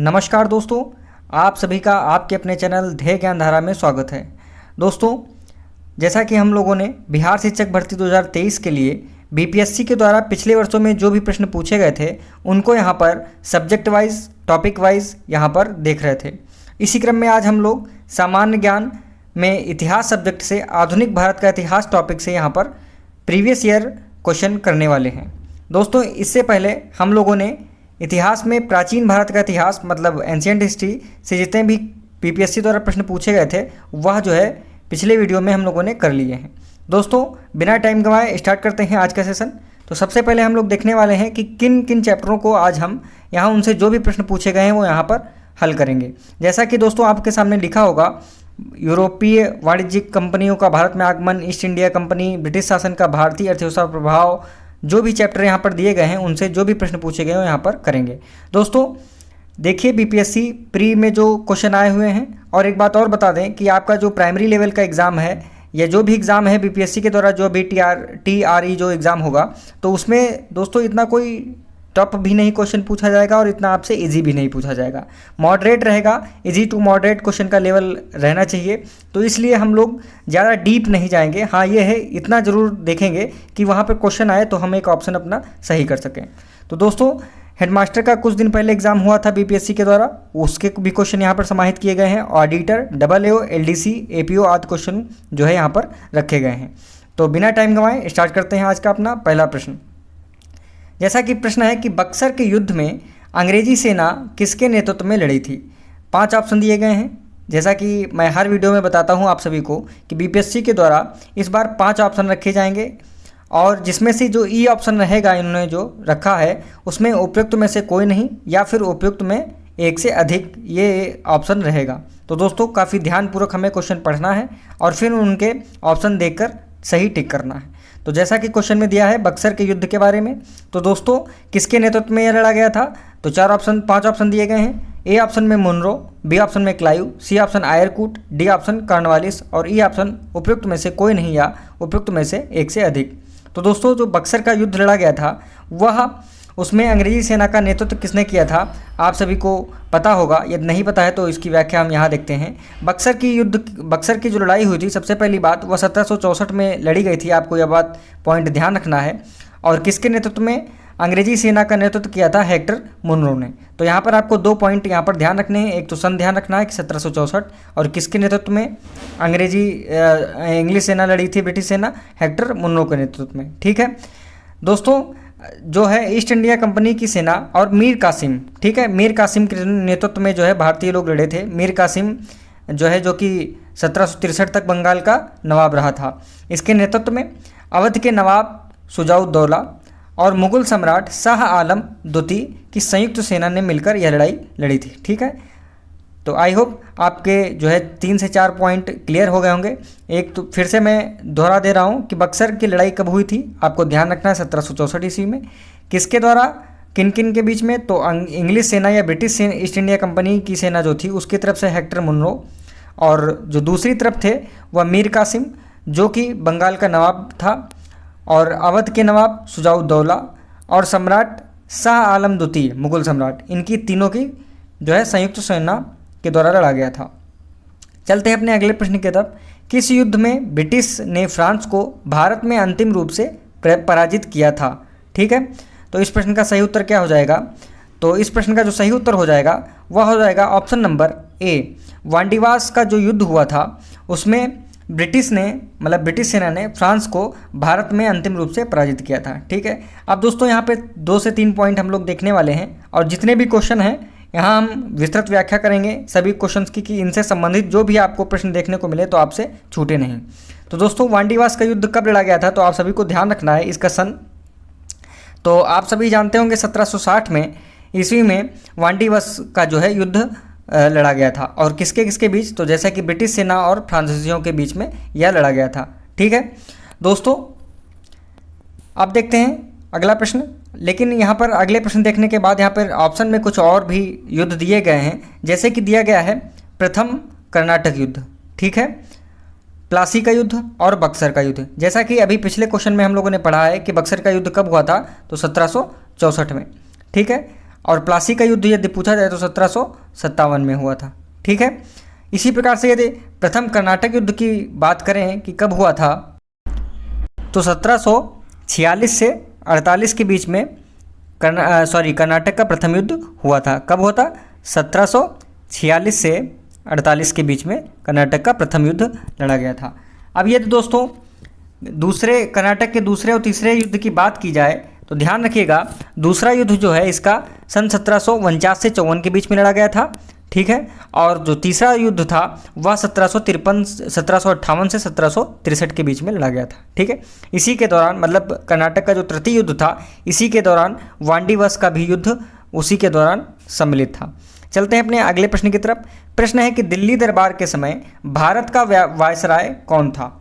नमस्कार दोस्तों, आप सभी का आपके अपने चैनल ध्येय ज्ञानधारा में स्वागत है। दोस्तों, जैसा कि हम लोगों ने बिहार शिक्षक भर्ती 2023 के लिए बीपीएससी के द्वारा पिछले वर्षों में जो भी प्रश्न पूछे गए थे उनको यहाँ पर सब्जेक्ट वाइज, टॉपिक वाइज यहाँ पर देख रहे थे। इसी क्रम में आज हम लोग सामान्य ज्ञान में इतिहास सब्जेक्ट से आधुनिक भारत का इतिहास टॉपिक से यहाँ पर प्रीवियस ईयर क्वेश्चन करने वाले हैं। दोस्तों, इससे पहले हम लोगों ने इतिहास में प्राचीन भारत का इतिहास मतलब एंशिएंट हिस्ट्री से जितने भी बीपीएससी द्वारा प्रश्न पूछे गए थे वह जो है पिछले वीडियो में हम लोगों ने कर लिए हैं। दोस्तों, बिना टाइम गंवाए स्टार्ट करते हैं आज का सेशन। तो सबसे पहले हम लोग देखने वाले हैं कि किन किन चैप्टरों को आज हम यहाँ उनसे जो भी प्रश्न पूछे गए हैं वो यहाँ पर हल करेंगे। जैसा कि दोस्तों आपके सामने लिखा होगा, यूरोपीय वाणिज्यिक कंपनियों का भारत में आगमन, ईस्ट इंडिया कंपनी, ब्रिटिश शासन का भारतीय अर्थव्यवस्था पर प्रभाव, जो भी चैप्टर यहाँ पर दिए गए हैं उनसे जो भी प्रश्न पूछे गए हैं यहाँ पर करेंगे। दोस्तों देखिए, बीपीएससी प्री में जो क्वेश्चन आए हुए हैं, और एक बात और बता दें कि आपका जो प्राइमरी लेवल का एग्ज़ाम है या जो भी एग्ज़ाम है बीपीएससी के द्वारा जो भी टीआरई जो एग्ज़ाम होगा, तो उसमें दोस्तों इतना कोई टफ भी नहीं क्वेश्चन पूछा जाएगा और इतना आपसे इजी भी नहीं पूछा जाएगा। मॉडरेट रहेगा, इजी टू मॉडरेट क्वेश्चन का लेवल रहना चाहिए। तो इसलिए हम लोग ज़्यादा डीप नहीं जाएंगे। हाँ, ये है, इतना ज़रूर देखेंगे कि वहाँ पर क्वेश्चन आए तो हम एक ऑप्शन अपना सही कर सकें। तो दोस्तों, हेडमास्टर का कुछ दिन पहले एग्जाम हुआ था बीपीएससी के द्वारा, उसके भी क्वेश्चन यहाँ पर समाहित किए गए हैं। ऑडिटर, AAO, LDC, APO आदि क्वेश्चन जो है यहाँ पर रखे गए हैं। तो बिना टाइम गंवाए स्टार्ट करते हैं आज का अपना पहला प्रश्न। जैसा कि प्रश्न है कि बक्सर के युद्ध में अंग्रेजी सेना किसके नेतृत्व में लड़ी थी। 5 ऑप्शन दिए गए हैं। जैसा कि मैं हर वीडियो में बताता हूं आप सभी को कि बीपीएससी के द्वारा इस बार 5 ऑप्शन रखे जाएंगे, और जिसमें से जो ई ऑप्शन रहेगा इन्होंने जो रखा है उसमें उपयुक्त में से कोई नहीं या फिर उपयुक्त में एक से अधिक ये ऑप्शन रहेगा। तो दोस्तों काफ़ी ध्यानपूर्वक हमें क्वेश्चन पढ़ना है और फिर उनके ऑप्शन देखकर सही टिक करना है। तो जैसा कि क्वेश्चन में दिया है बक्सर के युद्ध के बारे में, तो दोस्तों किसके नेतृत्व में यह लड़ा गया था, तो 5 ऑप्शन दिए गए हैं। ए ऑप्शन में मुनरो, बी ऑप्शन में Clive, C option Eyre Coote, D option Cornwallis और ई ऑप्शन उपयुक्त में से कोई नहीं या उपयुक्त में से एक से अधिक। तो दोस्तों जो बक्सर का युद्ध लड़ा गया था वह उसमें अंग्रेजी सेना का नेतृत्व किसने किया था आप सभी को पता होगा। यदि नहीं पता है तो इसकी व्याख्या हम यहाँ देखते हैं। बक्सर की जो लड़ाई हुई थी, सबसे पहली बात वह 1764 में लड़ी गई थी। आपको यह बात पॉइंट ध्यान रखना है। और किसके नेतृत्व में अंग्रेजी सेना का नेतृत्व किया था, हेक्टर मुनरो ने। तो यहाँ पर आपको 2 पॉइंट यहाँ पर ध्यान रखने हैं। एक तो सन ध्यान रखना है कि 1764, और किसके नेतृत्व में इंग्लिश सेना लड़ी थी, ब्रिटिश सेना, हेक्टर मुनरो के नेतृत्व में। ठीक है दोस्तों, जो है ईस्ट इंडिया कंपनी की सेना और मीर कासिम, ठीक है, मीर कासिम के नेतृत्व में जो है भारतीय लोग लड़े थे। मीर कासिम जो है जो कि 1763 तक बंगाल का नवाब रहा था। इसके नेतृत्व में अवध के नवाब शुजाउद्दौला और मुगल सम्राट शाह आलम द्वितीय की संयुक्त सेना ने मिलकर यह लड़ाई लड़ी थी। ठीक है, तो आई होप आपके जो है 3 से 4 पॉइंट क्लियर हो गए होंगे। एक तो फिर से मैं दोहरा दे रहा हूँ कि बक्सर की लड़ाई कब हुई थी, आपको ध्यान रखना है 1764 ईस्वी में। किसके द्वारा, किन किन के बीच में, तो इंग्लिश सेना या ब्रिटिश ईस्ट इंडिया कंपनी की सेना जो थी उसकी तरफ से हेक्टर मुनरो, और जो दूसरी तरफ थे वह मीर कासिम जो कि बंगाल का नवाब था, और अवध के नवाब शुजाउद्दौला और सम्राट शाह आलम द्वितीय मुगल सम्राट, इनकी तीनों की जो है संयुक्त सेना के द्वारा लड़ा गया था। चलते हैं अपने अगले प्रश्न की तरफ। किस युद्ध में ब्रिटिश ने फ्रांस को भारत में अंतिम रूप से पराजित किया था। ठीक है, तो इस प्रश्न का सही उत्तर क्या हो जाएगा, तो इस प्रश्न का जो सही उत्तर हो जाएगा वह हो जाएगा ऑप्शन नंबर ए। वांडीवास का जो युद्ध हुआ था उसमें ब्रिटिश सेना ने फ्रांस को भारत में अंतिम रूप से पराजित किया था। ठीक है, अब दोस्तों यहाँ पे 2 से 3 पॉइंट हम लोग देखने वाले हैं, और जितने भी क्वेश्चन हैं यहाँ हम विस्तृत व्याख्या करेंगे सभी क्वेश्चंस की कि इनसे संबंधित जो भी आपको प्रश्न देखने को मिले तो आपसे छूटे नहीं। तो दोस्तों वांडीवास का युद्ध कब लड़ा गया था, तो आप सभी को ध्यान रखना है इसका सन। तो आप सभी जानते होंगे 1760 में ईस्वी में वांडीवास का जो है युद्ध लड़ा गया था, और किसके किसके बीच, तो जैसा कि ब्रिटिश सेना और फ्रांसीसियों के बीच में यह लड़ा गया था। ठीक है दोस्तों, अब देखते हैं अगला प्रश्न। लेकिन यहाँ पर अगले प्रश्न देखने के बाद यहाँ पर ऑप्शन में कुछ और भी युद्ध दिए गए हैं, जैसे कि दिया गया है प्रथम कर्नाटक युद्ध, ठीक है, प्लासी का युद्ध और बक्सर का युद्ध। जैसा कि अभी पिछले क्वेश्चन में हम लोगों ने पढ़ा है कि बक्सर का युद्ध कब हुआ था, तो 1764 में। ठीक है, और प्लासी का युद्ध यदि पूछा जाए तो 1757 में हुआ था। ठीक है, इसी प्रकार से यदि प्रथम कर्नाटक युद्ध की बात करें कि कब हुआ था, तो 1746 से 48 के बीच में कर्नाटक का प्रथम युद्ध हुआ था। कब हुआ था? 1746 से 48 के बीच में कर्नाटक का प्रथम युद्ध लड़ा गया था। अब यदि दोस्तों कर्नाटक के दूसरे और तीसरे युद्ध की बात की जाए तो ध्यान रखिएगा, दूसरा युद्ध जो है इसका सन 1749 से 54 के बीच में लड़ा गया था। ठीक है, और जो तीसरा युद्ध था वह 1758 से 1763 के बीच में लड़ा गया था। ठीक है, इसी के दौरान मतलब कर्नाटक का जो तृतीय युद्ध था इसी के दौरान वांडीवस का भी युद्ध उसी के दौरान सम्मिलित था। चलते हैं अपने अगले प्रश्न की तरफ। प्रश्न है कि दिल्ली दरबार के समय भारत का वायसराय कौन था?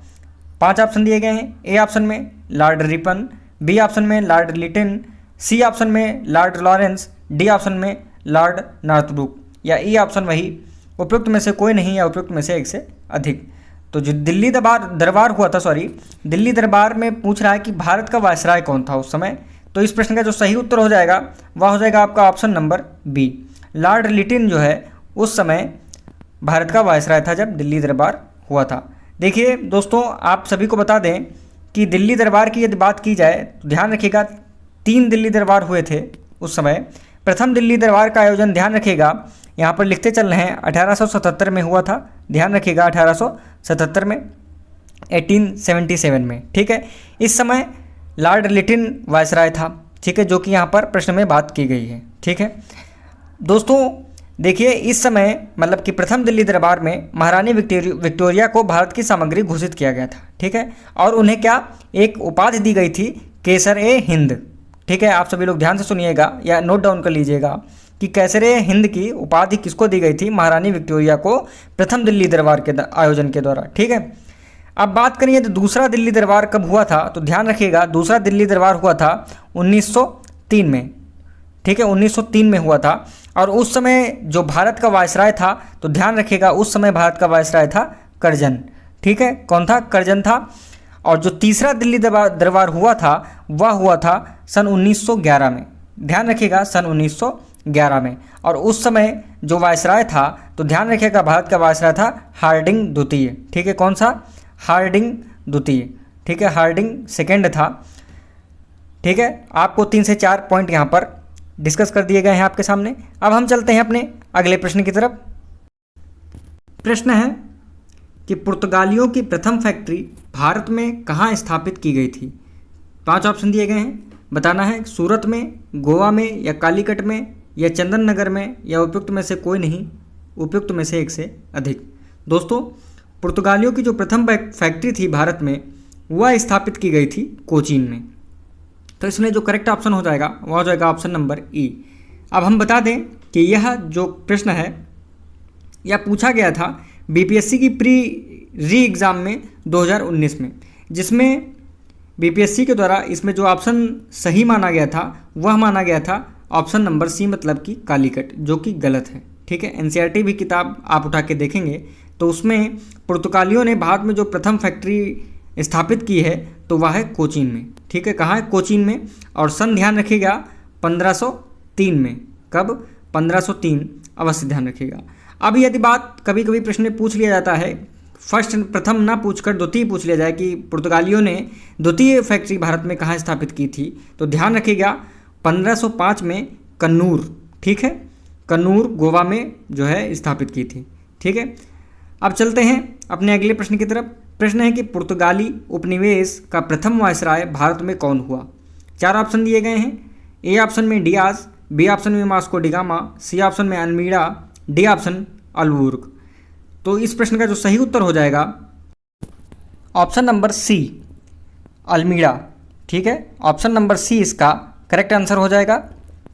5 ऑप्शन दिए गए हैं। ए ऑप्शन में लॉर्ड रिपन, बी ऑप्शन में लॉर्ड लिटिन, सी ऑप्शन में लॉर्ड लॉरेंस, डी ऑप्शन में लॉर्ड नॉर्थब्रुक, या ई ऑप्शन वही उपयुक्त में से कोई नहीं या उपयुक्त में से एक से अधिक। तो जो दिल्ली दरबार हुआ था, दिल्ली दरबार में पूछ रहा है कि भारत का वायसराय कौन था उस समय। तो इस प्रश्न का जो सही उत्तर हो जाएगा वह हो जाएगा आपका option number B, Lord Lytton जो है उस समय भारत का वायसराय था जब दिल्ली दरबार हुआ था। देखिए दोस्तों, आप सभी को बता दें कि दिल्ली दरबार की यदि बात की जाए तो ध्यान रखिएगा 3 दिल्ली दरबार हुए थे उस समय। प्रथम दिल्ली दरबार का आयोजन ध्यान रखिएगा, यहाँ पर लिखते चल रहे हैं 1877 में हुआ था। ध्यान रखिएगा 1877 में, 1877 में। ठीक है, इस समय लॉर्ड लिटिन वायसराय था। ठीक है, जो कि यहाँ पर प्रश्न में बात की गई है। ठीक है दोस्तों, देखिए इस समय मतलब कि प्रथम दिल्ली दरबार में महारानी विक्टोरिया को भारत की सामग्री घोषित किया गया था। ठीक है, और उन्हें क्या एक उपाधि दी गई थी, केसर ए हिंद। ठीक है, आप सभी लोग ध्यान से सुनिएगा या नोट डाउन कर लीजिएगा कि केसर ए हिंद की उपाधि किसको दी गई थी? महारानी विक्टोरिया को प्रथम दिल्ली दरबार के आयोजन के द्वारा। ठीक है, अब बात करिए तो दूसरा दिल्ली दरबार कब हुआ था, तो ध्यान रखिएगा दूसरा दिल्ली दरबार हुआ था 1903 में। ठीक है, 1903 में हुआ था, और उस समय जो भारत का वायसराय था तो ध्यान रखिएगा उस समय भारत का वायसराय था कर्जन। ठीक है, कौन था? कर्जन था। और जो तीसरा दिल्ली दरबार हुआ था वह हुआ था सन 1911 में। ध्यान रखिएगा सन 1911 में, और उस समय जो वायसराय था तो ध्यान रखिएगा भारत का वायसराय था हार्डिंग द्वितीय। ठीक है, कौन सा? हार्डिंग द्वितीय। ठीक है, हार्डिंग सेकेंड था। ठीक है, आपको 3 से 4 पॉइंट यहाँ पर डिस्कस कर दिए गए हैं आपके सामने। अब हम चलते हैं अपने अगले प्रश्न की तरफ। प्रश्न है कि पुर्तगालियों की प्रथम फैक्ट्री भारत में कहाँ स्थापित की गई थी? 5 ऑप्शन दिए गए हैं, बताना है सूरत में, गोवा में, या कालीकट में, या चंदन नगर में, या उपयुक्त में से कोई नहीं, उपयुक्त में से एक से अधिक। दोस्तों, पुर्तगालियों की जो प्रथम फैक्ट्री थी भारत में वह स्थापित की गई थी कोचीन में। तो इसमें जो करेक्ट ऑप्शन हो जाएगा वह हो जाएगा ऑप्शन नंबर ई। अब हम बता दें कि यह जो प्रश्न है यह पूछा गया था बीपीएससी की री एग्ज़ाम में 2019 में, जिसमें बीपीएससी के द्वारा इसमें जो ऑप्शन सही माना गया था वह माना गया था ऑप्शन नंबर सी, मतलब कि कालीकट, जो कि गलत है। ठीक है, एनसीईआरटी भी किताब आप उठा के देखेंगे तो उसमें पुर्तगालियों ने भारत में जो प्रथम फैक्ट्री स्थापित की है तो वह है कोचीन में। ठीक है, कहाँ है? कोचीन में। और सन ध्यान रखिएगा 1503 में। कब? 1503, अवश्य ध्यान रखिएगा। अब यदि बात कभी कभी प्रश्न में पूछ लिया जाता है, प्रथम ना पूछकर द्वितीय पूछ लिया जाए कि पुर्तगालियों ने द्वितीय फैक्ट्री भारत में कहाँ स्थापित की थी, तो ध्यान रखिएगा 1505 में कन्नूर। ठीक है, कन्नूर गोवा में जो है स्थापित की थी। ठीक है, अब चलते हैं अपने अगले प्रश्न की तरफ। प्रश्न है कि पुर्तगाली उपनिवेश का प्रथम वायसराय भारत में कौन हुआ? 4 ऑप्शन दिए गए हैं। ए ऑप्शन में डियाज, बी ऑप्शन में मास्को डिगामा, सी ऑप्शन में अल्मीड़ा, डी ऑप्शन अल्बुर्ग। तो इस प्रश्न का जो सही उत्तर हो जाएगा ऑप्शन नंबर सी, अल्मीड़ा। ठीक है, ऑप्शन नंबर सी इसका करेक्ट आंसर हो जाएगा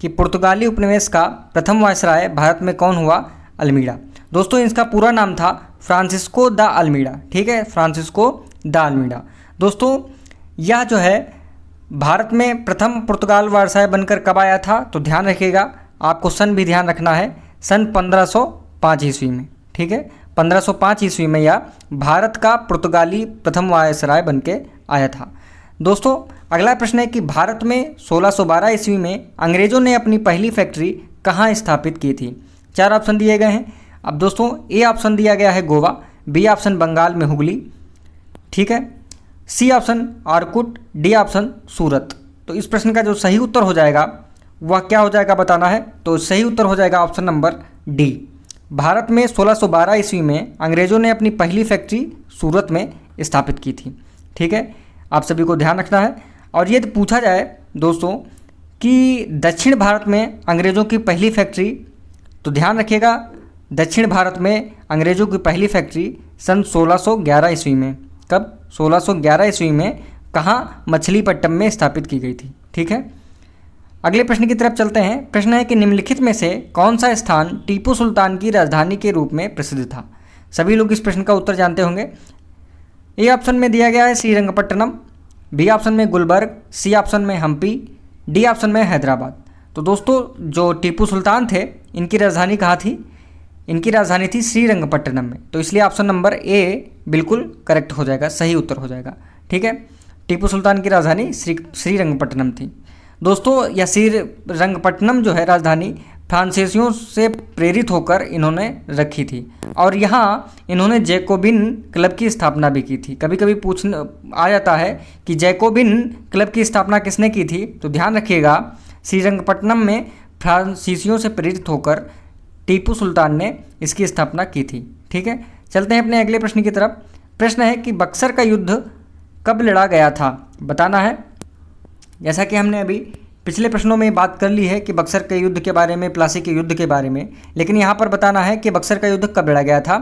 कि पुर्तगाली उपनिवेश का प्रथम वायसराय भारत में कौन हुआ? अल्मीड़ा। दोस्तों, इसका पूरा नाम था फ्रांसिस्को द अल्मीड़ा। ठीक है, फ्रांसिस्को द अल्मीड़ा। दोस्तों, यह जो है भारत में प्रथम पुर्तगाल वायसराय बनकर कब आया था, तो ध्यान रखिएगा, आपको सन भी ध्यान रखना है, सन 1505 ईस्वी में। ठीक है, 1505 ईस्वी में यह भारत का पुर्तगाली प्रथम वायसराय बन के आया था। दोस्तों, अगला प्रश्न है कि भारत में 1612 ईस्वी में अंग्रेज़ों ने अपनी पहली फैक्ट्री कहाँ स्थापित की थी। 4 ऑप्शन दिए गए हैं। अब दोस्तों ए ऑप्शन दिया गया है गोवा, बी ऑप्शन बंगाल में हुगली, ठीक है, C option Orkut, D option सूरत। तो इस प्रश्न का जो सही उत्तर हो जाएगा वह क्या हो जाएगा बताना है। तो सही उत्तर हो जाएगा ऑप्शन नंबर डी। भारत में 1612 ईस्वी में अंग्रेज़ों ने अपनी पहली फैक्ट्री सूरत में स्थापित की थी, ठीक है, आप सभी को ध्यान रखना है। और ये पूछा जाए दोस्तों कि दक्षिण भारत में अंग्रेज़ों की पहली फैक्ट्री, तो ध्यान रखिएगा दक्षिण भारत में अंग्रेज़ों की पहली फैक्ट्री सन 1611 ईस्वी में, कब 1611 ईस्वी में कहाँ, मछलीपट्टनम में स्थापित की गई थी, ठीक है। अगले प्रश्न की तरफ चलते हैं। प्रश्न है कि निम्नलिखित में से कौन सा स्थान टीपू सुल्तान की राजधानी के रूप में प्रसिद्ध था। सभी लोग इस प्रश्न का उत्तर जानते होंगे। ए ऑप्शन में दिया गया है श्रीरंगपट्टनम, बी ऑप्शन में गुलबर्ग, सी ऑप्शन में हम्पी, डी ऑप्शन में हैदराबाद। तो दोस्तों जो टीपू सुल्तान थे इनकी राजधानी कहाँ थी, इनकी राजधानी थी श्रीरंगपट्टनम में। तो इसलिए ऑप्शन नंबर ए बिल्कुल करेक्ट हो जाएगा, सही उत्तर हो जाएगा, ठीक है। टीपू सुल्तान की राजधानी श्रीरंगपट्टनम थी दोस्तों। यह श्रीरंगपट्टनम जो है राजधानी फ्रांसीसियों से प्रेरित होकर इन्होंने रखी थी और यहाँ इन्होंने जैकोबिन क्लब की स्थापना भी की थी। कभी कभी पूछना आ जाता है कि जैकोबिन क्लब की स्थापना किसने की थी, तो ध्यान रखिएगा श्रीरंगपट्टनम में फ्रांसीसियों से प्रेरित होकर टीपू सुल्तान ने इसकी स्थापना की थी, ठीक है। चलते हैं अपने अगले प्रश्न की तरफ। प्रश्न है कि बक्सर का युद्ध कब लड़ा गया था, बताना है। जैसा कि हमने अभी पिछले प्रश्नों में बात कर ली है कि बक्सर के युद्ध के बारे में, प्लासी के युद्ध के बारे में, लेकिन यहाँ पर बताना है कि बक्सर का युद्ध कब लड़ा गया था।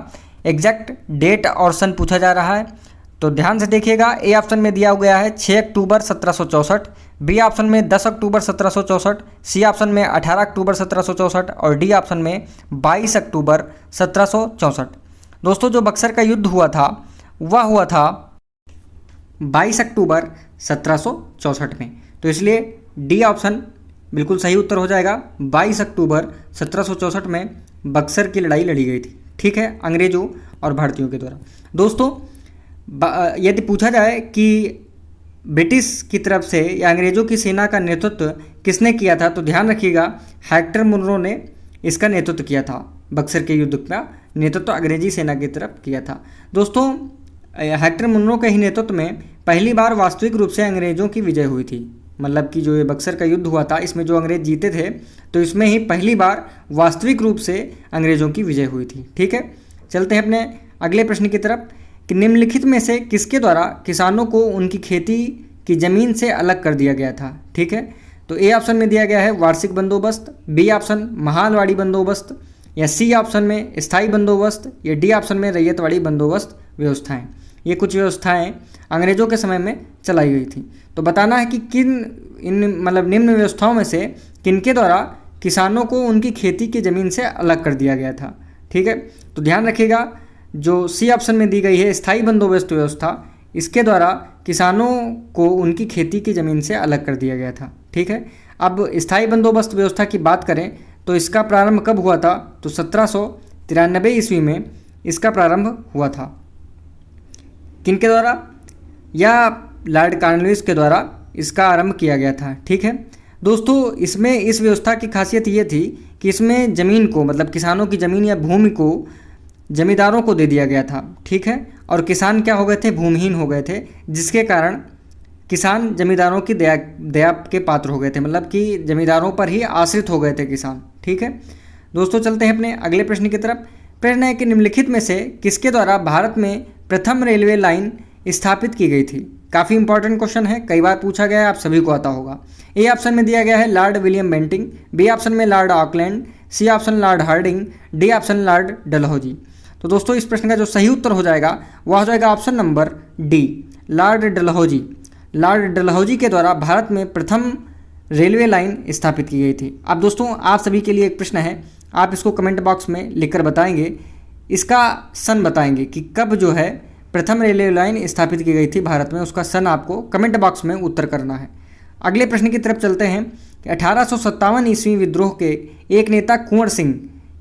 एग्जैक्ट डेट और सन पूछा जा रहा है, तो ध्यान से देखिएगा। ए ऑप्शन में दिया गया है 6 अक्टूबर 1764, बी ऑप्शन में 10 अक्टूबर 1764, सी ऑप्शन में 18 अक्टूबर 1764 और डी ऑप्शन में 22 अक्टूबर 1764। दोस्तों जो बक्सर का युद्ध हुआ था वह हुआ था 22 अक्टूबर 1764 में। तो इसलिए डी ऑप्शन बिल्कुल सही उत्तर हो जाएगा। 22 अक्टूबर 1764 में बक्सर की लड़ाई लड़ी गई थी, ठीक है, अंग्रेज़ों और भारतीयों के द्वारा। दोस्तों यदि पूछा जाए कि ब्रिटिश की तरफ से या अंग्रेज़ों की सेना का नेतृत्व किसने किया था, तो ध्यान रखिएगा हेक्टर मुनरो ने इसका नेतृत्व किया था। बक्सर के युद्ध का नेतृत्व अंग्रेजी सेना की तरफ किया था। दोस्तों हेक्टर मुनरो के ही नेतृत्व में पहली बार वास्तविक रूप से अंग्रेज़ों की विजय हुई थी। मतलब कि जो ये बक्सर का युद्ध हुआ था इसमें जो अंग्रेज जीते थे, तो इसमें ही पहली बार वास्तविक रूप से अंग्रेज़ों की विजय हुई थी, ठीक है। चलते हैं अपने अगले प्रश्न की तरफ कि निम्नलिखित में से किसके द्वारा किसानों को उनकी खेती की ज़मीन से अलग कर दिया गया था, ठीक है। तो ए ऑप्शन में दिया गया है वार्षिक बंदोबस्त, बी ऑप्शन महालवाड़ी बंदोबस्त, या सी ऑप्शन में स्थायी बंदोबस्त, या डी ऑप्शन में रैयतवाड़ी बंदोबस्त व्यवस्थाएं। ये कुछ व्यवस्थाएं अंग्रेज़ों के समय में चलाई गई थी। तो बताना है कि निम्न व्यवस्थाओं में से किनके द्वारा किसानों को उनकी खेती की ज़मीन से अलग कर दिया गया था, ठीक है। तो ध्यान रखिएगा जो सी ऑप्शन में दी गई है स्थायी बंदोबस्त व्यवस्था, इसके द्वारा किसानों को उनकी खेती की ज़मीन से अलग कर दिया गया था, ठीक है। अब स्थायी बंदोबस्त व्यवस्था की बात करें तो इसका प्रारंभ कब हुआ था, तो 1793 ईस्वी में इसका प्रारंभ हुआ था। किनके द्वारा, या लॉर्ड कॉर्नवालिस के द्वारा इसका आरंभ किया गया था, ठीक है। दोस्तों इसमें इस व्यवस्था की खासियत ये थी कि इसमें ज़मीन को, मतलब किसानों की ज़मीन या भूमि को जमींदारों को दे दिया गया था, ठीक है। और किसान क्या हो गए थे, भूमिहीन हो गए थे, जिसके कारण किसान जमींदारों की दया के पात्र हो गए थे, मतलब कि जमींदारों पर ही आश्रित हो गए थे किसान, ठीक है। दोस्तों चलते हैं अपने अगले प्रश्न की तरफ। प्रश्न है कि निम्नलिखित में से किसके द्वारा भारत में प्रथम रेलवे लाइन स्थापित की गई थी। काफ़ी इंपॉर्टेंट क्वेश्चन है, कई बार पूछा गया है, आप सभी को आता होगा। ए ऑप्शन में दिया गया है Lord William Bentinck, B option में Lord Auckland, C option Lord Hardinge, D option Lord Dalhousie. तो दोस्तों इस प्रश्न का जो सही उत्तर हो जाएगा वह हो जाएगा option number D, Lord Dalhousie. Lord Dalhousie के द्वारा भारत में प्रथम रेलवे लाइन स्थापित की गई थी। अब दोस्तों आप सभी के लिए एक प्रश्न है, आप इसको कमेंट बॉक्स में लिखकर बताएंगे, इसका सन बताएंगे कि कब जो है प्रथम रेलवे लाइन स्थापित की गई थी भारत में, उसका सन आपको कमेंट बॉक्स में उत्तर करना है। अगले प्रश्न की तरफ चलते हैं कि 1857 ईस्वी विद्रोह के एक नेता कुंवर सिंह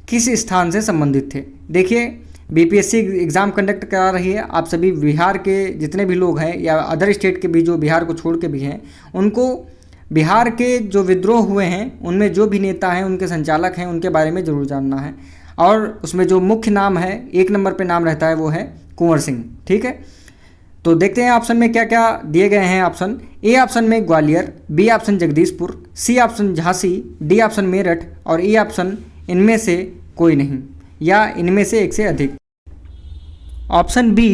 किस स्थान से संबंधित थे। देखिए बीपीएससी एग्ज़ाम कंडक्ट करा रही है। आप सभी बिहार के जितने भी लोग हैं या अदर स्टेट के भी जो बिहार को छोड़ के भी हैं, उनको बिहार के जो विद्रोह हुए हैं उनमें जो भी नेता हैं, उनके संचालक हैं, उनके बारे में ज़रूर जानना है। और उसमें जो मुख्य नाम है, 1 नंबर पे नाम रहता है, वो है कुंवर सिंह। ठीक है, तो देखते हैं ऑप्शन में क्या क्या दिए गए हैं। ऑप्शन ए ऑप्शन में Gwalior, B option Jagdishpur, C option Jhansi, D option Meerut और ई ऑप्शन इनमें से कोई नहीं या इनमें से एक से अधिक। ऑप्शन बी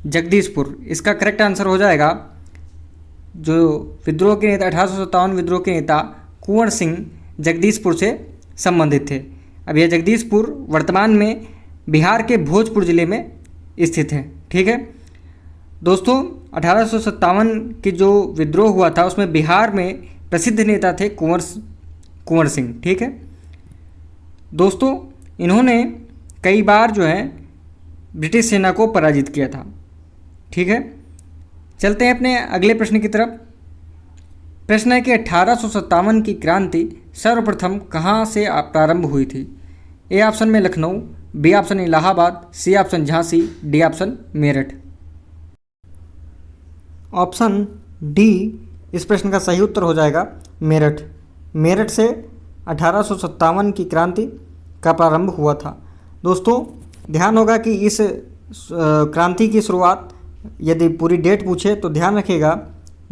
जगदीशपुर इसका करेक्ट आंसर हो जाएगा। जो विद्रोह के नेता 1857 विद्रोह के नेता कुंवर सिंह जगदीशपुर से संबंधित थे। अब यह जगदीशपुर वर्तमान में बिहार के भोजपुर जिले में स्थित है। ठीक है दोस्तों, 1857 की जो विद्रोह हुआ था उसमें बिहार में प्रसिद्ध नेता थे कुंवर सिंह। ठीक है दोस्तों, इन्होंने कई बार जो है ब्रिटिश सेना को पराजित किया था। ठीक है, चलते हैं अपने अगले प्रश्न की तरफ। प्रश्न है कि 1857 की क्रांति सर्वप्रथम कहाँ से प्रारंभ हुई थी। ए ऑप्शन में Lucknow, B option Allahabad, C option Jhansi, D option Meerut. Option D इस प्रश्न का सही उत्तर हो जाएगा मेरठ। मेरठ से 1857 की क्रांति का प्रारंभ हुआ था। दोस्तों ध्यान होगा कि इस क्रांति की शुरुआत यदि पूरी डेट पूछे तो ध्यान रखिएगा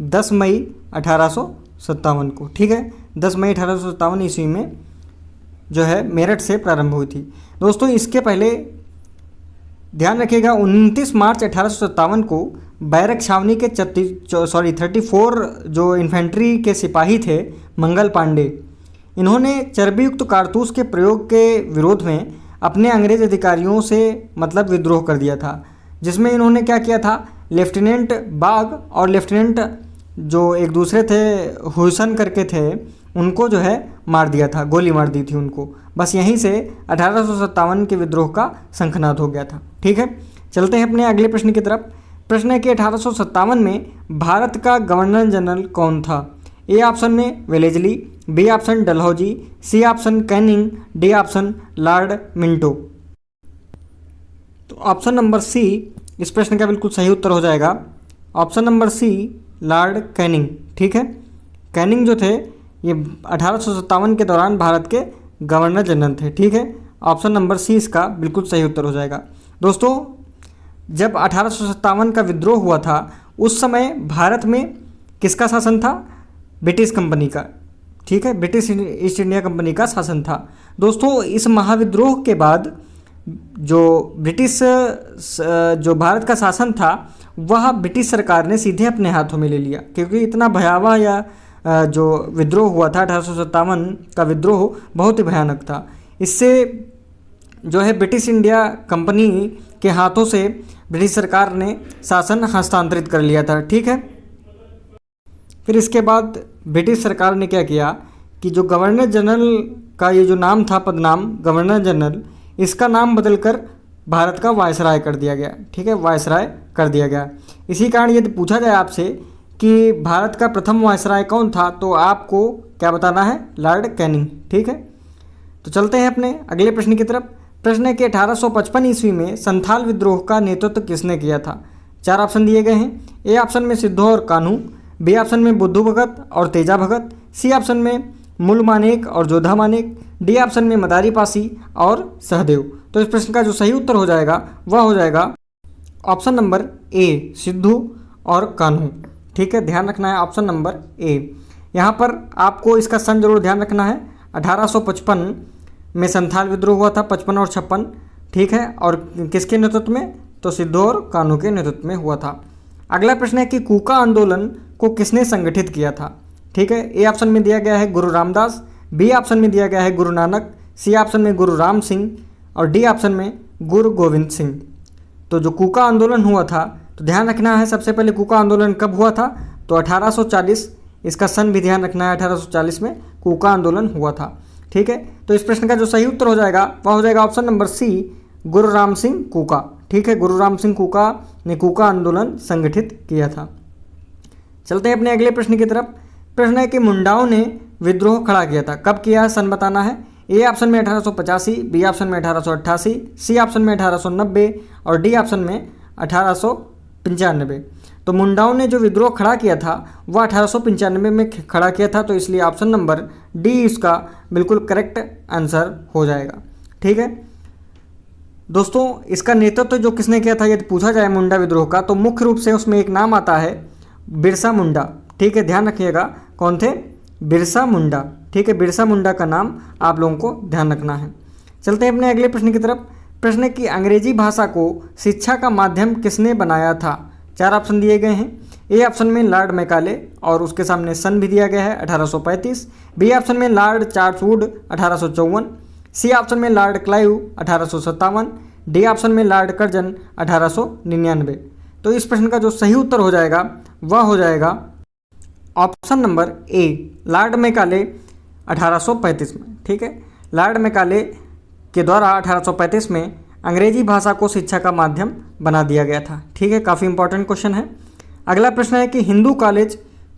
10 मई 1857 को। ठीक है, 10 मई 1857 ईस्वी में जो है मेरठ से प्रारंभ हुई थी। दोस्तों इसके पहले ध्यान रखिएगा 29 मार्च 1857 को बैरक छावनी के 34 जो इन्फेंट्री के सिपाही थे मंगल पांडे, इन्होंने चर्बीयुक्त कारतूस के प्रयोग के विरोध में अपने अंग्रेज अधिकारियों से मतलब विद्रोह कर दिया था, जिसमें इन्होंने क्या किया था, लेफ्टिनेंट बाग और लेफ्टिनेंट जो एक दूसरे थे हुसन करके थे, उनको जो है मार दिया था, गोली मार दी थी उनको। बस यहीं से 1857 के विद्रोह का शंखनाद हो गया था। ठीक है, चलते हैं अपने अगले प्रश्न की तरफ। प्रश्न है कि 1857 में भारत का गवर्नर जनरल कौन था। ए ऑप्शन में Wellesley, B option Dalhousie, C option Canning, D option Lord Minto. तो ऑप्शन नंबर सी इस प्रश्न का बिल्कुल सही उत्तर हो जाएगा। Option number C Lord Canning. ठीक है, कैनिंग जो थे ये 1857 के दौरान भारत के गवर्नर जनरल थे। ठीक है, ऑप्शन नंबर सी इसका बिल्कुल सही उत्तर हो जाएगा। दोस्तों जब 1857 का विद्रोह हुआ था उस समय भारत में किसका शासन था, ब्रिटिश कंपनी का। ठीक है, ब्रिटिश ईस्ट इंडिया कंपनी का शासन था। दोस्तों इस महाविद्रोह के बाद जो ब्रिटिश जो भारत का शासन था वह ब्रिटिश सरकार ने सीधे अपने हाथों में ले लिया, क्योंकि इतना भयावह या जो विद्रोह हुआ था 1857 का विद्रोह बहुत ही भयानक था। इससे जो है ब्रिटिश इंडिया कंपनी के हाथों से ब्रिटिश सरकार ने शासन हस्तांतरित कर लिया था। ठीक है, फिर इसके बाद ब्रिटिश सरकार ने क्या किया कि जो गवर्नर जनरल का ये जो नाम था, पदनाम गवर्नर जनरल, इसका नाम बदलकर भारत का वायसराय कर दिया गया। ठीक है, वायसराय कर दिया गया। इसी कारण यदि पूछा जाए आपसे कि भारत का प्रथम वायसराय कौन था तो आपको क्या बताना है, लॉर्ड कैनिंग। ठीक है, तो चलते हैं अपने अगले प्रश्न की तरफ। प्रश्न है कि 1855 ईस्वी में संथाल विद्रोह का नेतृत्व किसने किया था। 4 ऑप्शन दिए गए हैं। ए ऑप्शन में सिद्धू और कान्हू, बी ऑप्शन में बुद्धू भगत और तेजा भगत, सी ऑप्शन में मूल मानेक और जोधा मानेक, डी ऑप्शन में मदारी पासी और सहदेव। तो इस प्रश्न का जो सही उत्तर हो जाएगा वह हो जाएगा ऑप्शन नंबर ए, सिद्धू और कान्हू। ठीक है, ध्यान रखना है ऑप्शन नंबर ए। यहाँ पर आपको इसका सन जरूर ध्यान रखना है। 1855 में संथाल विद्रोह हुआ था, 55 और 56। ठीक है, और किसके नेतृत्व में, तो सिद्धू और कान्हू के नेतृत्व में हुआ था। अगला प्रश्न है कि कूका आंदोलन को किसने संगठित किया था। ठीक है, ए ऑप्शन में दिया गया है गुरु रामदास, बी ऑप्शन में दिया गया है गुरु नानक, सी ऑप्शन में गुरु राम सिंह और डी ऑप्शन में गुरु गोविंद सिंह। तो जो कूका आंदोलन हुआ था, तो ध्यान रखना है सबसे पहले कूका आंदोलन कब हुआ था, तो 1840, इसका सन भी ध्यान रखना है, 1840 में कूका आंदोलन हुआ था। ठीक है, तो इस प्रश्न का जो सही उत्तर हो जाएगा वह हो जाएगा ऑप्शन नंबर सी, गुरु राम सिंह कूका। ठीक है, गुरु राम सिंह कूका ने कूका आंदोलन संगठित किया था। चलते हैं अपने अगले प्रश्न की तरफ। प्रश्न है कि मुंडाओं ने विद्रोह खड़ा किया था, कब किया, सन बताना है। ए ऑप्शन में 1885, बी ऑप्शन में 1888, सी ऑप्शन में 1890 और डी ऑप्शन में 1895। तो मुंडाओं ने जो विद्रोह खड़ा किया था वह 1895 में खड़ा किया था, तो इसलिए ऑप्शन नंबर डी इसका बिल्कुल करेक्ट आंसर हो जाएगा। ठीक है दोस्तों, इसका नेतृत्व जो किसने किया था यदि पूछा जाए मुंडा विद्रोह का, तो मुख्य रूप से उसमें एक नाम आता है बिरसा मुंडा। ठीक है, ध्यान रखिएगा कौन थे, बिरसा मुंडा। ठीक है, बिरसा मुंडा का नाम आप लोगों को ध्यान रखना है। चलते हैं अपने अगले प्रश्न की तरफ। प्रश्न है कि अंग्रेजी भाषा को शिक्षा का माध्यम किसने बनाया था। 4 ऑप्शन दिए गए हैं। ए ऑप्शन में लॉर्ड मैकाले और उसके सामने सन भी दिया गया है 1835। बी ऑप्शन में Lord Charles Wood 1854। C option में लॉर्ड क्लाइव 1857। डी ऑप्शन में लॉर्ड कर्जन 1899। तो इस प्रश्न का जो सही उत्तर हो जाएगा वह हो जाएगा option number A, Lord Macaulay 1835 में। ठीक है, लॉर्ड मैकाले के द्वारा 1835 में अंग्रेजी भाषा को शिक्षा का माध्यम बना दिया गया था। ठीक है, काफ़ी इंपॉर्टेंट क्वेश्चन है। अगला प्रश्न है कि हिंदू कॉलेज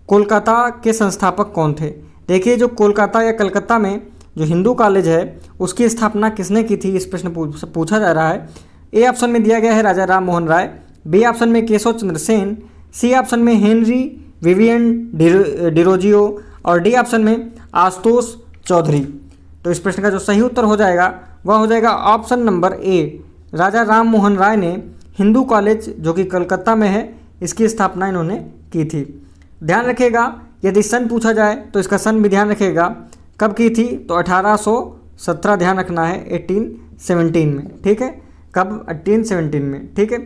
कोलकाता के संस्थापक कौन थे। देखिए, जो कोलकाता या कलकत्ता में जो हिंदू कॉलेज है उसकी स्थापना किसने की थी, इस प्रश्न पूछा जा रहा है। ए ऑप्शन में दिया गया है राजा राम मोहन राय, बी ऑप्शन में केशव चंद्र सेन, सी ऑप्शन में हेनरी विवियन डिरोजियो और डी ऑप्शन में आशुतोष चौधरी। तो इस प्रश्न का जो सही उत्तर हो जाएगा वह हो जाएगा ऑप्शन नंबर ए, राजा राम मोहन राय ने हिंदू कॉलेज जो कि कलकत्ता में है इसकी स्थापना इन्होंने की थी। ध्यान रखिएगा यदि सन पूछा जाए तो इसका सन भी ध्यान रखिएगा कब की थी, तो 1817 ध्यान रखना है, 1817 में। ठीक है, कब, 1817 में। ठीक है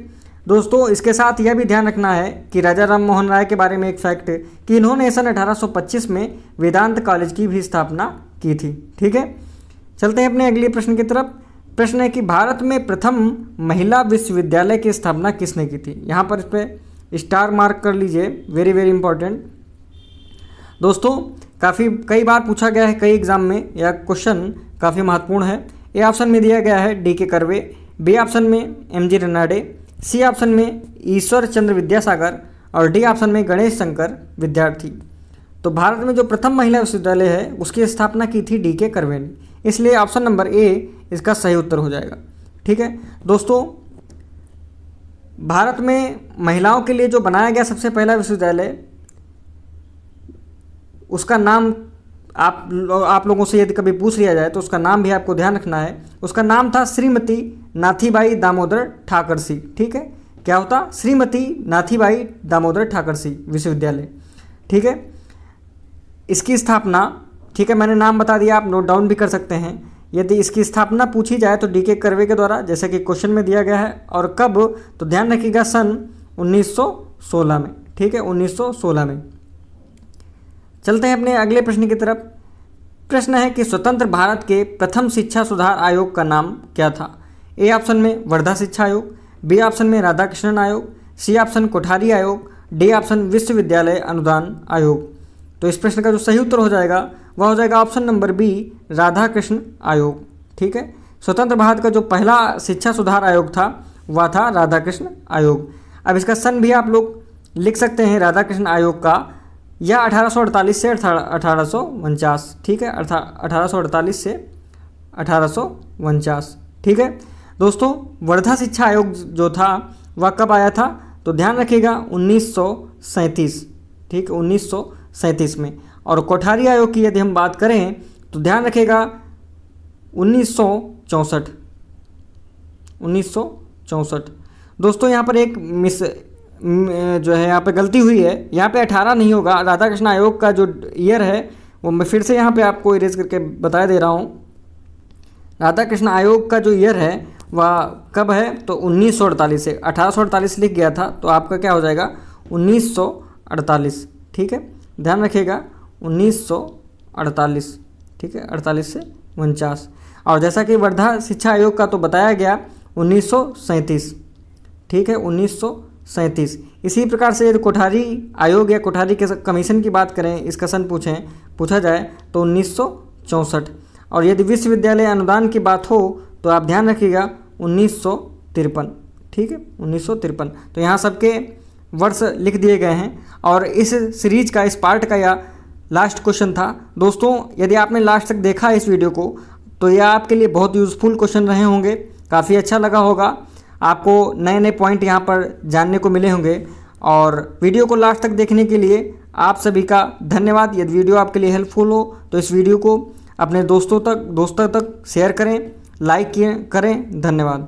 दोस्तों, इसके साथ यह भी ध्यान रखना है कि राजा राम मोहन राय के बारे में एक फैक्ट कि इन्होंने सन 1825 में वेदांत कॉलेज की भी स्थापना की थी। ठीक है, चलते हैं अपने अगले प्रश्न की तरफ। प्रश्न है कि भारत में प्रथम महिला विश्वविद्यालय की स्थापना किसने की थी। यहाँ पर इस पर स्टार मार्क कर लीजिए, वेरी वेरी इंपॉर्टेंट। दोस्तों, कई बार पूछा गया है कई एग्जाम में, यह क्वेश्चन काफ़ी महत्वपूर्ण है। ए ऑप्शन में दिया गया है D K Karve, B option में M G Ranade, C option में ईश्वर चंद्र विद्यासागर और डी ऑप्शन में गणेश शंकर विद्यार्थी। तो भारत में जो प्रथम महिला विश्वविद्यालय है उसकी स्थापना की थी डी के कर्वे ने, इसलिए ऑप्शन नंबर ए इसका सही उत्तर हो जाएगा। ठीक है दोस्तों, भारत में महिलाओं के लिए जो बनाया गया सबसे पहला विश्वविद्यालय, उसका नाम आप लोगों से यदि कभी पूछ लिया जाए तो उसका नाम भी आपको ध्यान रखना है। उसका नाम था श्रीमती नाथीबाई दामोदर ठाकरसी। ठीक है, क्या होता, श्रीमती नाथीबाई दामोदर ठाकरसी विश्वविद्यालय। ठीक है, इसकी स्थापना, ठीक है मैंने नाम बता दिया, आप नोट डाउन भी कर सकते हैं। यदि इसकी स्थापना पूछी जाए तो डी के कर्वे के द्वारा, जैसे कि क्वेश्चन में दिया गया है, और कब, तो ध्यान रखिएगा सन 1916 में। ठीक है, 1916 में। चलते हैं अपने अगले प्रश्न की तरफ। प्रश्न है कि स्वतंत्र भारत के प्रथम शिक्षा सुधार आयोग का नाम क्या था। ए ऑप्शन में वर्धा शिक्षा आयोग, बी ऑप्शन में राधाकृष्णन आयोग, सी ऑप्शन कोठारी आयोग, डी ऑप्शन विश्वविद्यालय अनुदान आयोग। तो इस प्रश्न का जो सही उत्तर हो जाएगा वह हो जाएगा ऑप्शन नंबर बी, राधाकृष्ण आयोग। ठीक है, स्वतंत्र भारत का जो पहला शिक्षा सुधार आयोग था वह था राधाकृष्ण आयोग। अब इसका सन भी आप लोग लिख सकते हैं राधाकृष्ण आयोग का, यह 1848 से 1849। ठीक है, 1848 से 1849। ठीक है दोस्तों, वर्धा शिक्षा आयोग जो था वह कब आया था, तो ध्यान रखिएगा 1937। ठीक, 1937 में। और कोठारी आयोग की यदि हम बात करें तो ध्यान रखिएगा 1964। 1964। दोस्तों, यहाँ पर एक जो है यहाँ पे गलती हुई है, यहाँ पे 18 नहीं होगा। राधाकृष्ण आयोग का जो ईयर है वो मैं फिर से यहाँ पे आपको इरेज करके बता दे रहा हूँ। राधाकृष्ण आयोग का जो ईयर है वह कब है, तो 1948 से 1848 लिख गया था, तो आपका क्या हो जाएगा 1948। ठीक है, ध्यान रखिएगा 1948। ठीक है, 48 से 49। और जैसा कि वर्धा शिक्षा आयोग का तो बताया गया 1937। ठीक है, 1937। इसी प्रकार से यदि कोठारी आयोग या कोठारी के कमीशन की बात करें, इसका सन पूछा जाए तो 1964। और यदि विश्वविद्यालय अनुदान की बात हो तो आप ध्यान रखिएगा 1953। ठीक है, 1953। तो यहाँ सबके वर्ष लिख दिए गए हैं। और इस सीरीज का, इस पार्ट का यह लास्ट क्वेश्चन था। दोस्तों, यदि आपने लास्ट तक देखा इस वीडियो को तो यह आपके लिए बहुत यूज़फुल क्वेश्चन रहे होंगे, काफ़ी अच्छा लगा होगा, आपको नए नए पॉइंट यहाँ पर जानने को मिले होंगे। और वीडियो को लास्ट तक देखने के लिए आप सभी का धन्यवाद। यदि वीडियो आपके लिए हेल्पफुल हो तो इस वीडियो को अपने दोस्तों तक शेयर करें, लाइक करें। धन्यवाद।